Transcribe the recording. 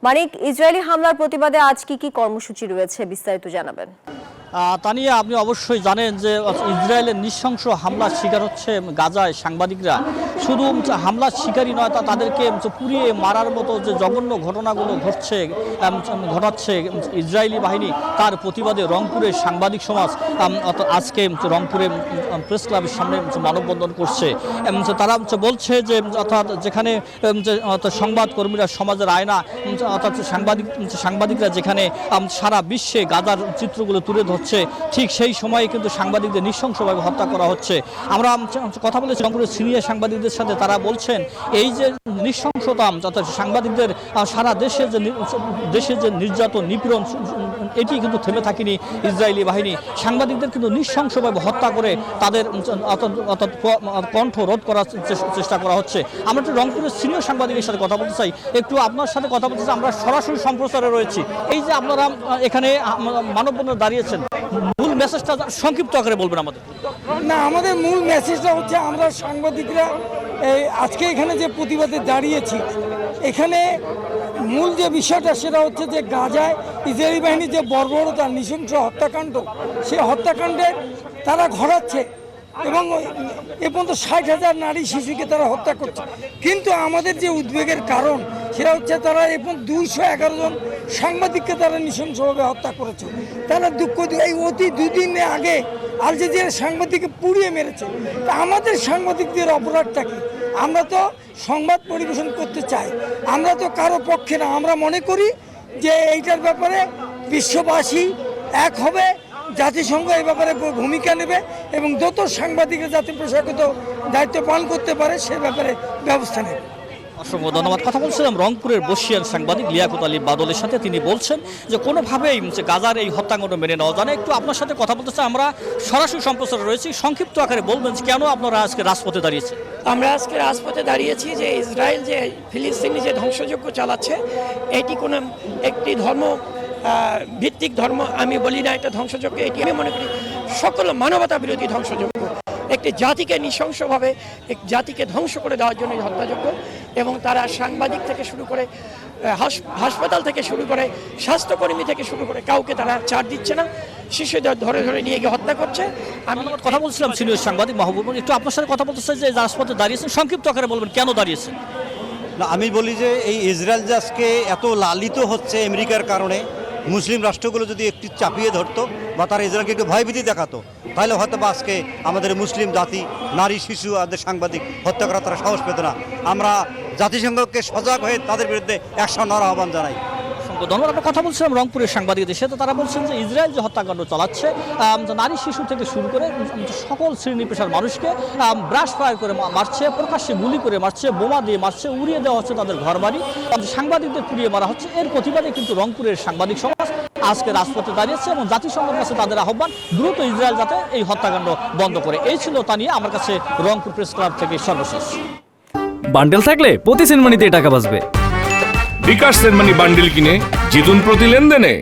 মানিক, Israeli হামলার প্রতিবাদে আজ কি কর্মসূচি রয়েছে বিস্তারিত জানাবেন। তানিয়া, আপনি অবশ্যই জানেন যে ইসরায়েলের নৃশংস হামলার শিকার হচ্ছে গাজায় সাংবাদিকরা। শুধু হামলার শিকারই নয়, তাদেরকে পুড়িয়ে মারার মতো যে জঘন্য ঘটনাগুলো ঘটাচ্ছে ইসরায়েলি বাহিনী, তার প্রতিবাদে রংপুরের সাংবাদিক সমাজ আজকে রংপুরে প্রেস ক্লাবের সামনে মানববন্ধন করছে। তারা বলছে যে অর্থাৎ যেখানে সংবাদকর্মীরা সমাজের আয়না, অর্থাৎ সাংবাদিকরা যেখানে সারা বিশ্বে গাজার চিত্রগুলো তুলে হচ্ছে, ঠিক সেই সময়ে কিন্তু সাংবাদিকদের নৃশংসভাবে হত্যা করা হচ্ছে। আমরা কথা বলেছি রংপুরের সিনিয়র সাংবাদিকদের সাথে, তারা বলছেন এই যে নৃশংসতা, অর্থাৎ সাংবাদিকদের সারা দেশে যে নির্যাতন নিপীড়ন, এটি কিন্তু থেমে থাকেনি। ইসরায়েলি বাহিনী সাংবাদিকদের কিন্তু নৃশংসভাবে হত্যা করে তাদের অর্থাৎ কণ্ঠ রোধ করার চেষ্টা করা হচ্ছে। আমরা একটু রংপুরের সিনিয়র সাংবাদিকের সাথে কথা বলতে চাই। একটু আপনার সাথে কথা বলতে চাই, আমরা সরাসরি সম্প্রচারে রয়েছি। এই যে আপনারা এখানে মানববন্ধনে দাঁড়িয়েছেন, মূল মেসেজটা সংক্ষিপ্ত আকারে বলবেন আমাদের। না, আমাদের মূল মেসেজটা হচ্ছে আমরা সাংবাদিকরা আজকে এখানে যে প্রতিবাদে দাঁড়িয়েছি, এখানে মূল যে বিষয়টা সেটা হচ্ছে যে গাজায় ইসরায়েলি বাহিনীর যে বর্বরতা, নৃশংস হত্যাকাণ্ড, সেই হত্যাকাণ্ডে তারা ঘটাচ্ছে এবং এ পর্যন্ত 60,000 নারী শিশুকে তারা হত্যা করছে। কিন্তু আমাদের যে উদ্বেগের কারণ সেটা হচ্ছে তারা এখন 211 জন সাংবাদিককে তারা নৃশংসভাবে হত্যা করেছে। তারা এই অতি দুদিন আগে আল জাজিরার সাংবাদিককে পুড়িয়ে মেরেছে। তা আমাদের সাংবাদিকদের অপরাধটা কি? আমরা তো সংবাদ পরিবেশন করতে চাই, আমরা তো কারো পক্ষে না। আমরা মনে করি যে এইটার ব্যাপারে বিশ্ববাসী এক হবে, জাতিসংঘ এই ব্যাপারে ভূমিকা নেবে এবং যত সাংবাদিকরা যাতে প্রশাসিত দায়িত্ব পালন করতে পারে সে ব্যাপারে ব্যবস্থা নেবে। অসংখ্য ধন্যবাদ। কথা বলছিলাম রংপুরের বর্ষিয়ান সাংবাদিক লিয়াকত আলী বাদলের সাথে। তিনি বলছেন যে কোনোভাবেই গাজার এই হত্যাকাণ্ড মেনে নেওয়া যায় না। একটু আপনার সাথে কথা বলতে চাই, আমরা সরাসরি সম্প্রচারে রয়েছি। সংক্ষিপ্ত আকারে বলবেন কেন আপনারা আজকে রাজপথে দাঁড়িয়েছেন? আমরা আজকে রাজপথে দাঁড়িয়েছি যে ইসরায়েল যে ফিলিস্তিনি যে ধ্বংসযজ্ঞ চালাচ্ছে, এটি কোনো একটি ধর্ম ভিত্তিক ধর্ম আমি বলি না, এটা ধ্বংসযজ্ঞ। এটি আমি মনে করি সকল মানবতা বিরোধী ধ্বংসযজ্ঞ, একটি জাতিকে নৃশংসভাবে এক জাতিকে ধ্বংস করে দেওয়ার জন্য এই হত্যাযজ্ঞ। এবং তারা সাংবাদিক থেকে শুরু করে হাসপাতাল থেকে শুরু করে স্বাস্থ্যকর্মী থেকে শুরু করে কাউকে তারা ছাড় দিচ্ছে না, শিশুদের ধরে ধরে নিয়ে গিয়ে হত্যা করছে। আমি কথা বলছিলাম সিনিয়র সাংবাদিক মাহবুব, একটু আপনার সাথে কথা বলতে চাই যে রাজপথে দাঁড়িয়েছেন, সংক্ষিপ্ত আকারে বলবেন কেন দাঁড়িয়েছেন? না, আমি বলি যে এই ইসরায়েল যে আজকে এত লালিত হচ্ছে আমেরিকার কারণে, মুসলিম রাষ্ট্রগুলো যদি একটু চাপিয়ে ধরতো বা তারা ইসরায়েলকে একটু ভয়ভীতি দেখাতো, তাহলে হয়তো বা আজকে আমাদের মুসলিম জাতি, নারী, শিশু আর সাংবাদিক হত্যা করা তারা সাহস পেত না। আমরা জাতিসংঘকে সজাগ হয়ে তাদের বিরুদ্ধে অ্যাকশন নেওয়ার আহ্বান জানাই। ধন্যবাদ। আমরা কথা বলছিলাম রংপুরের সাংবাদিকদের সাথে, তারা বলছেন যে ইসরায়েল যে হত্যাকাণ্ড চালাচ্ছে, নারী শিশু থেকে শুরু করে সকল শ্রেণী পেশার মানুষকে ব্রাশ ফায়ার করে মারছে, প্রকাশ্যে গুলি করে মারছে, বোমা দিয়ে মারছে, উড়িয়ে দেওয়া হচ্ছে তাদের ঘরবাড়ি, সাংবাদিকদের পুড়িয়ে মারা হচ্ছে। এর প্রতিবাদে কিন্তু রংপুরের সাংবাদিক সমাজ আজকে রাজপথে দাঁড়িয়েছে এবং জাতিসংঘের কাছে তাদের আহ্বান দ্রুত ইসরায়েল যাতে এই হত্যাকাণ্ড বন্ধ করে। এই ছিল তা নিয়ে আমার কাছে রংপুর প্রেস ক্লাব থেকে সর্বশেষ। বান্ডেল থাকলে প্রতি সেনমানিতে টাকা বাঁচবে। বিকাশ সেনমানি বান্ডিল কিনে জিতুন প্রতি লেনদেনে।